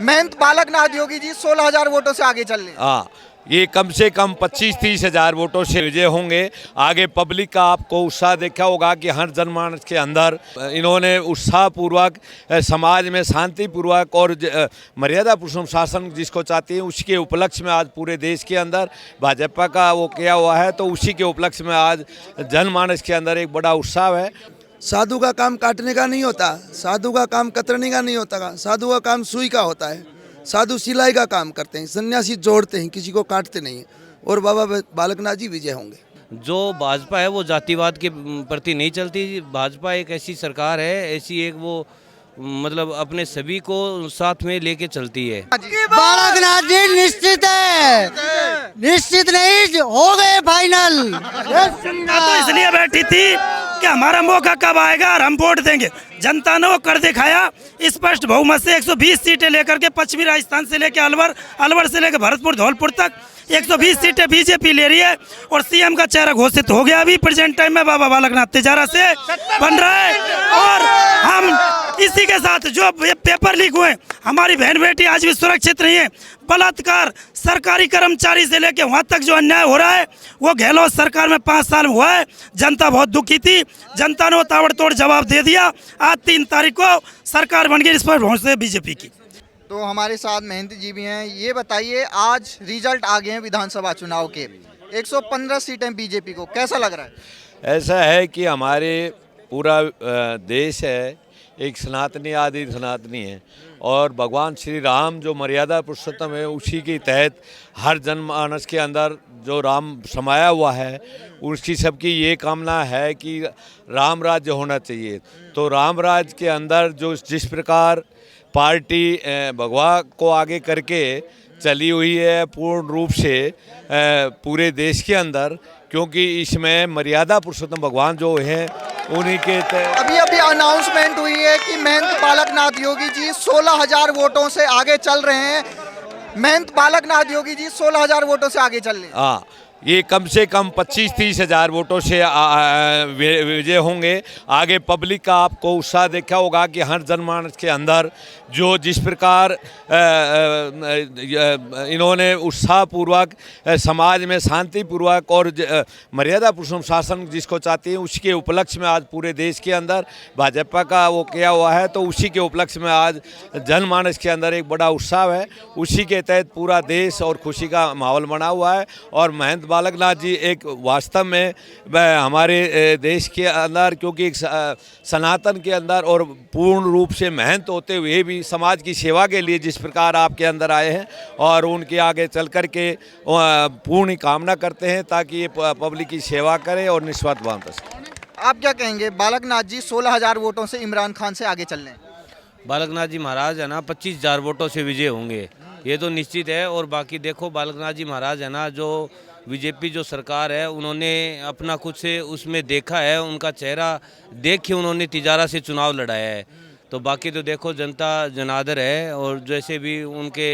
महंत बालकनाथ योगी जी 16,000 वोटों से आगे चल रहे हैं। हाँ, ये कम से कम 25-30 हज़ार वोटों से विजय होंगे। आगे पब्लिक का आपको उत्साह देखा होगा कि हर जनमानस के अंदर इन्होंने उत्साहपूर्वक समाज में शांतिपूर्वक और मर्यादा पुरुषोत्तम शासन जिसको चाहती है उसके उपलक्ष्य में आज पूरे देश के अंदर भाजपा का वो किया हुआ है, तो उसी के उपलक्ष्य में आज जनमानस के अंदर एक बड़ा उत्साह है। साधु का काम काटने का नहीं होता, साधु का काम कतरने का नहीं होता, साधु का काम सुई का होता है। साधु सिलाई का काम करते हैं, सन्यासी जोड़ते हैं, किसी को काटते नहीं हैं। और बाबा बालकनाथ जी विजय होंगे। जो भाजपा है वो जातिवाद के प्रति नहीं चलती। भाजपा एक ऐसी सरकार है, ऐसी एक वो मतलब अपने सभी को साथ में लेके चलती है। बालकनाथ जी निश्चित है, निश्चित नहीं हो गए फाइनल। तो इसलिए बैठी थी कि हमारा मौका कब आएगा और हम वोट देंगे। जनता ने वो कर दिखाया। स्पष्ट बहुमत से 120 सीटें लेकर के पश्चिमी राजस्थान से लेकर अलवर, अलवर से लेकर भरतपुर धौलपुर तक 120 सीटें बीजेपी ले रही है और सीएम का चेहरा घोषित हो गया। अभी प्रेजेंट टाइम में बाबा बालकनाथ तिजारा से बन रहा है। और हम इसी के साथ जो पेपर लीक हुए, हमारी बहन बेटी आज भी सुरक्षित नहीं है। बलात्कार, सरकारी कर्मचारी से लेके वहाँ तक जो अन्याय हो रहा है वो गहलोत सरकार में 5 साल में हुआ है। जनता बहुत दुखी थी, जनता ने वो ताबड़तोड़ जवाब दे दिया। आज 3 तारीख को सरकार बन गई इस पर भरोसे से बीजेपी की। तो हमारे साथ महंत जी भी हैं। ये बताइए, आज रिजल्ट आ गए हैं विधानसभा चुनाव के, 115 सीटें बीजेपी को, कैसा लग रहा है? ऐसा है कि हमारे पूरा देश है एक सनातनी आदि सनातनी है और भगवान श्री राम जो मर्यादा पुरुषोत्तम है उसी के तहत हर जनमानस के अंदर जो राम समाया हुआ है उसकी सबकी ये कामना है कि राम राज्य होना चाहिए। तो राम राज्य के अंदर जो जिस प्रकार पार्टी भगवा को आगे करके चली हुई है पूर्ण रूप से पूरे देश के अंदर, क्योंकि इसमें मर्यादा पुरुषोत्तम भगवान जो है उन्हीं के अभी अनाउंसमेंट हुई है कि महंत बालकनाथ योगी जी 16,000 वोटों से आगे चल रहे हैं। महंत बालकनाथ योगी जी 16,000 वोटों से आगे चल रहे हैं। हाँ, ये कम से कम 25-30 हज़ार वोटों से विजय होंगे। आगे पब्लिक का आपको उत्साह देखा होगा कि हर जनमानस के अंदर जो जिस प्रकार इन्होंने उत्साहपूर्वक समाज में शांतिपूर्वक और मर्यादा पुरुषोत्तम शासन जिसको चाहती है उसके उपलक्ष्य में आज पूरे देश के अंदर भाजपा का वो किया हुआ है, तो उसी के उपलक्ष्य में आज जनमानस के अंदर एक बड़ा उत्साह है। उसी के तहत पूरा देश और खुशी का माहौल बना हुआ है। और महंत बालकनाथ जी एक वास्तव में हमारे देश के अंदर, क्योंकि एक सनातन के अंदर और पूर्ण रूप से महंत होते हुए भी समाज की सेवा के लिए जिस प्रकार आपके अंदर आए हैं और उनके आगे चल कर के पूर्ण कामना करते हैं ताकि ये पब्लिक की सेवा करें और निस्वार्थ भाव से। आप क्या कहेंगे? बालकनाथ जी 16,000 वोटों से इमरान खान से आगे चल रहे हैं। बालकनाथ जी महाराज है ना 25,000 वोटों से विजय होंगे, ये तो निश्चित है। और बाकी देखो बालकनाथ जी महाराज है ना, जो बीजेपी जो सरकार है उन्होंने अपना कुछ से उसमें देखा है, उनका चेहरा देख के उन्होंने तिजारा से चुनाव लड़ाया है। तो बाकी तो देखो जनता जनादर है और जैसे भी उनके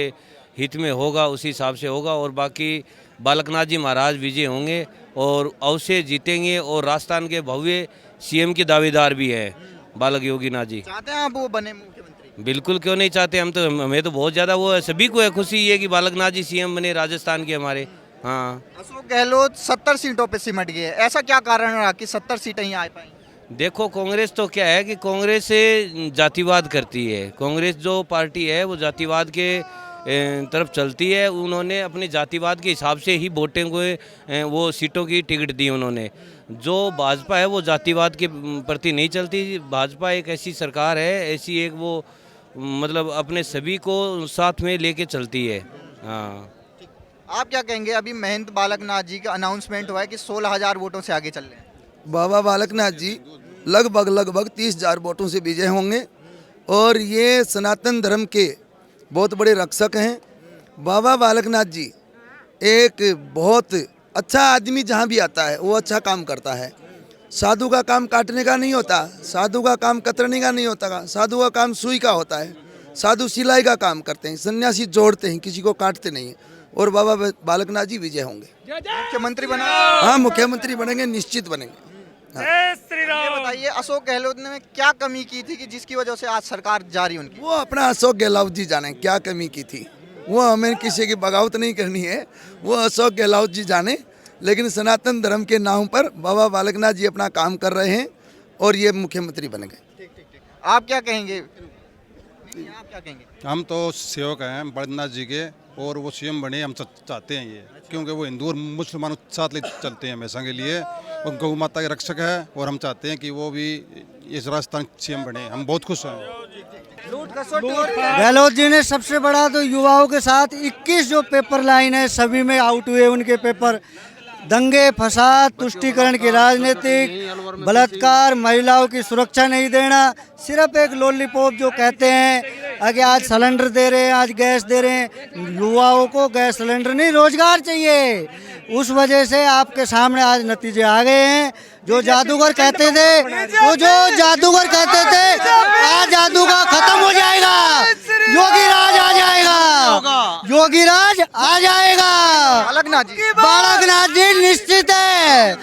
हित में होगा उसी हिसाब से होगा। और बाकी बालकनाथ जी महाराज विजय होंगे और अवश्य जीतेंगे। और राजस्थान के भव्य सीएम के दावेदार भी है बालक योगीनाथ जी। चाहते हैं आप वो बने मुख्यमंत्री? बिल्कुल, क्यों नहीं चाहते। हमें तो बहुत ज़्यादा वो है, सभी को है खुशी ये कि बालकनाथ जी सीएम बने राजस्थान के हमारे। हाँ, अशोक गहलोत 70 सीटों पे सिमट गए, ऐसा क्या कारण रहा कि 70 सीटें ही आ पाई? देखो कांग्रेस तो क्या है कि कांग्रेस से जातिवाद करती है। कांग्रेस जो पार्टी है वो जातिवाद के तरफ चलती है। उन्होंने अपने जातिवाद के हिसाब से ही वोटिंग को वो सीटों की टिकट दी उन्होंने। जो भाजपा है वो जातिवाद के प्रति नहीं चलती। भाजपा एक ऐसी सरकार है, ऐसी एक वो मतलब अपने सभी को साथ में लेके चलती है। हाँ, आप क्या कहेंगे? अभी महंत बालकनाथ जी का अनाउंसमेंट हुआ है कि 16,000 वोटों से आगे चल रहे हैं। बाबा बालकनाथ जी लगभग 30,000 वोटों से विजय होंगे और ये सनातन धर्म के बहुत बड़े रक्षक हैं। बाबा बालकनाथ जी एक बहुत अच्छा आदमी, जहाँ भी आता है वो अच्छा काम करता है। साधु का काम काटने का नहीं होता, साधु का काम कतरने का नहीं होता, साधु का काम सुई का होता है। साधु सिलाई का काम करते हैं, सन्यासी जोड़ते हैं, किसी को काटते नहीं हैं। और बाबा बालकनाथ जी विजय होंगे। मुख्यमंत्री बना? हाँ, मुख्यमंत्री बनेंगे, निश्चित बनेंगे। ये बताइए अशोक गहलोत ने क्या कमी की थी कि जिसकी वजह से आज सरकार जा रही उनकी? वो अपना अशोक गहलोत जी जाने क्या कमी की थी, वो हमें किसी की बगावत नहीं करनी है, वो अशोक गहलोत जी जाने। लेकिन सनातन धर्म के नाम पर बाबा बालकनाथ जी अपना काम कर रहे हैं और ये मुख्यमंत्री बन गए। आप क्या कहेंगे? आप क्या कहेंगे? हम तो सेवक हैं बद्रीनाथ जी के और वो सीएम बने, हम चाहते हैं ये, क्योंकि वो हिंदू और मुसलमानों के साथ ले चलते हैं हमेशा के लिए, और गौ माता के रक्षक है, और हम चाहते हैं कि वो भी इस राजस्थान सीएम बने। हम बहुत खुश हैं। गहलोत जी ने सबसे बड़ा तो युवाओं के साथ 21 जो पेपर लाइन है सभी में आउट हुए उनके पेपर। दंगे फसाद, तुष्टीकरण की राजनीतिक, बलात्कार, महिलाओं की सुरक्षा नहीं देना, सिर्फ एक लॉलीपॉप जो कहते हैं आगे आज सिलेंडर दे रहे हैं, आज गैस दे रहे हैं। युवाओं को गैस सिलेंडर नहीं, रोजगार चाहिए। उस वजह से आपके सामने आज नतीजे आ गए हैं। जो जादूगर कहते थे, वो जो जादूगर कहते थे आज जादू का खत्म हो जाएगा। योगी राज आ जाएगा, योगी राज आ जाएगा। बालकनाथ जी निश्चित है,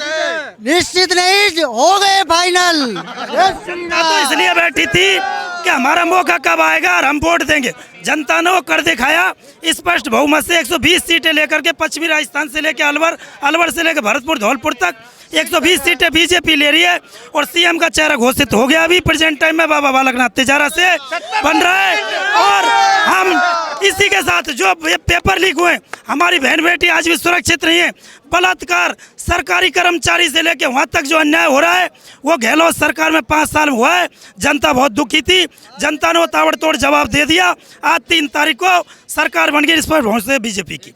निश्चित नहीं हो गए फाइनल। तो इसलिए बैठी थी कि हमारा मौका कब आएगा और हम वोट देंगे। जनता ने वो कर दिखाया। स्पष्ट बहुमत से 120 सीटें लेकर के पश्चिमी राजस्थान से लेकर अलवर, अलवर से लेकर भरतपुर धौलपुर तक 120 सीटें बीजेपी ले रही है और सीएम का चेहरा घोषित हो गया। अभी प्रेजेंट टाइम में बाबा बालकनाथ तिजारा से बन रहा है। और हम इसी के साथ जो पेपर लीक हुए, हमारी बहन बेटी आज भी सुरक्षित नहीं है। बलात्कार, सरकारी कर्मचारी से लेके वहाँ तक जो अन्याय हो रहा है वो गहलोत सरकार में 5 साल में हुआ है। जनता बहुत दुखी थी, जनता ने वो ताबड़तोड़ जवाब दे दिया। आज 3 तारीख को सरकार बन गई इस पर भरोसे से बीजेपी की।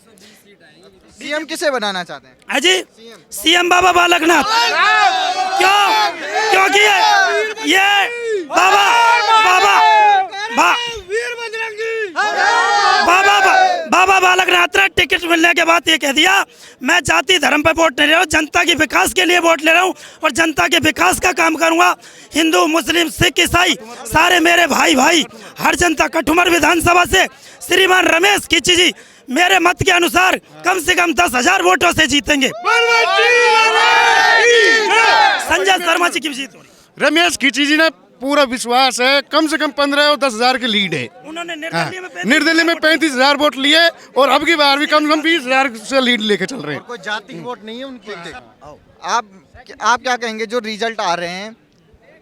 सीएम किसे बनाना चाहते हैं? अजी सीएम बाबा बालकनाथ। क्यों? क्योंकि ये बाबा बाबा बालकनाथ ने टिकट मिलने के बाद ये कह दिया मैं जाति धर्म पे वोट नहीं ले रहा हूँ, जनता के विकास के लिए वोट ले रहा हूँ और जनता के विकास का काम करूंगा। हिंदू, मुस्लिम, सिख, ईसाई सारे मेरे भाई, हर जनता। कठुमर विधानसभा से श्रीमान रमेश खिची जी मेरे मत के अनुसार कम से कम 10,000 वोटों से जीतेंगे। संजय शर्मा जी की जीत हो रही। रमेश खिची जी ने पूरा विश्वास है, कम से कम 15 और 10,000 की लीड है। उन्होंने निर्दलीय में 35,000 वोट लिए और अब की बार भी कम से कम 20,000 से लीड लेके चल रहे हैं। कोई जाति वोट नहीं है उनकी। आप क्या कहेंगे जो रिजल्ट आ रहे हैं,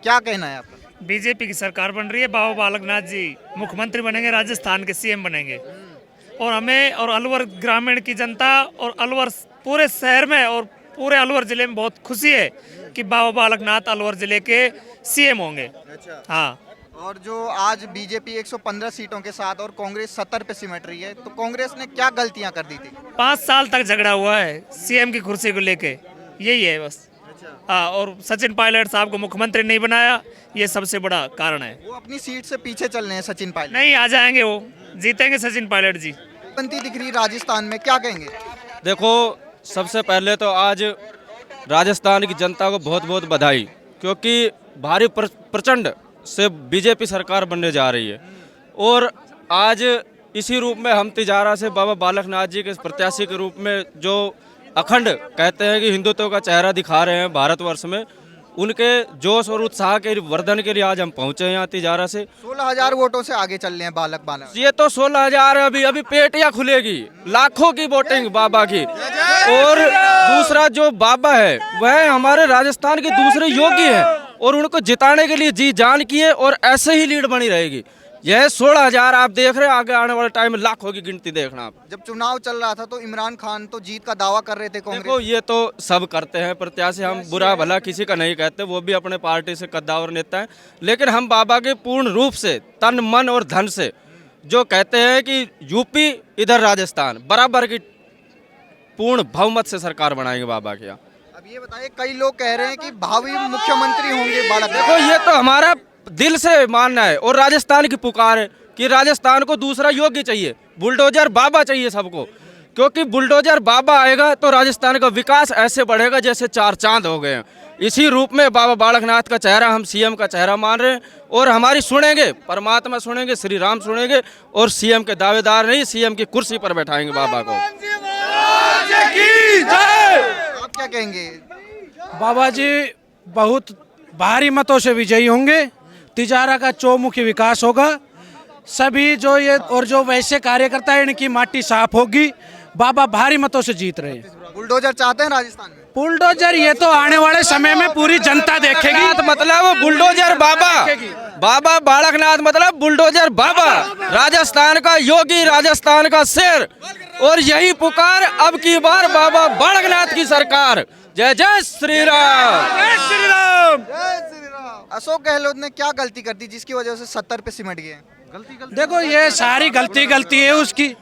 क्या कहना है आपका? बीजेपी की सरकार बन रही है, बाबा बालकनाथ जी मुख्यमंत्री बनेंगे, राजस्थान के सीएम बनेंगे। और हमें और अलवर ग्रामीण की जनता और अलवर पूरे शहर में और पूरे अलवर जिले में बहुत खुशी है कि बाबा बालकनाथ अलवर जिले के सीएम होंगे। हाँ। और जो आज बीजेपी 115 सीटों के साथ और कांग्रेस 70 पे सिमट रही है, तो कांग्रेस ने क्या गलतियां कर दी थी? 5 साल तक झगड़ा हुआ है सीएम की कुर्सी को लेके, यही है बस। हाँ, और सचिन पायलट साहब को मुख्यमंत्री नहीं बनाया, ये सबसे बड़ा कारण है। वो अपनी सीट से पीछे चल रहे हैं सचिन पायलट। नहीं, आ जाएंगे, वो जीतेंगे सचिन पायलट जी। बनती दिख रही राजस्थान में, क्या कहेंगे? देखो, सबसे पहले तो आज राजस्थान की जनता को बहुत बहुत बधाई, क्योंकि भारी प्रचंड से बीजेपी सरकार बनने जा रही है। और आज इसी रूप में हम तिजारा से बाबा बालकनाथ जी के प्रत्याशी के रूप में जो अखंड कहते हैं कि हिंदुत्व का चेहरा दिखा रहे हैं भारतवर्ष में, उनके जोश और उत्साह के वर्धन के लिए आज हम पहुंचे हैं यहाँ तिजारा से। 16,000 वोटों से आगे चल रहे हैं बालक। ये तो 16,000 अभी पेटियां खुलेगी, लाखों की वोटिंग बाबा की। और दूसरा जो बाबा है वह हमारे राजस्थान के दूसरे योगी हैं और उनको जिताने के लिए जी जान किए और ऐसे ही लीड बनी रहेगी। यह 16,000 आप देख रहे हैं, आगे आने वाले टाइम में लाखों की गिनती देखना आप। जब चुनाव चल रहा था तो इमरान खान तो जीत का दावा कर रहे थे कांग्रेस। देखो, ये तो सब करते हैं प्रत्याशी, हम बुरा भला किसी का नहीं कहते, वो भी अपने पार्टी से कद्दावर नेता है। लेकिन हम बाबा के पूर्ण रूप से तन मन और धन से जो कहते हैं कि यूपी इधर राजस्थान बराबर की पूर्ण बहुमत से सरकार बनाएंगे बाबा के यहाँ। अब ये बताइए, कई लोग कह रहे हैं कि भावी मुख्यमंत्री होंगे बालक। देखो, ये तो हमारा दिल से मानना है और राजस्थान की पुकार है कि राजस्थान को दूसरा योग्य चाहिए, बुलडोजर बाबा चाहिए सबको, क्योंकि बुलडोजर बाबा आएगा तो राजस्थान का विकास ऐसे बढ़ेगा जैसे 4 चांद हो गए हैं। इसी रूप में बाबा बालकनाथ का चेहरा हम सीएम का चेहरा मान रहे हैं और हमारी सुनेंगे, परमात्मा सुनेंगे, श्री राम सुनेंगे और सीएम के दावेदार नहीं, सीएम की कुर्सी पर बैठाएंगे बाबा को। आप क्या कहेंगे? बाबा जी बहुत भारी मतों से विजयी होंगे। तिजारा का चौमुखी विकास होगा। सभी जो ये और जो वैसे कार्यकर्ता है इनकी माटी साफ होगी। बाबा भारी मतों से जीत रहे हैं। बुलडोजर चाहते हैं राजस्थान में? बुलडोजर ये तो आने वाले समय में पूरी जनता देखेगी। मतलब बुलडोजर बाबा, बाबा बालकनाथ मतलब बुलडोजर बाबा, राजस्थान का योगी, राजस्थान का शेर। और यही पुकार अब की बार बाबा बालकनाथ की सरकार। जय जय श्री राम, जय श्री राम। अशोक गहलोत ने क्या गलती कर दी जिसकी वजह से 70 पे सिमट गए? देखो ये सारी गलती है उसकी,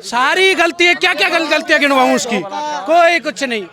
सारी गलती है। क्या क्या गलतियां गिनवाऊं उसकी? कोई कुछ नहीं।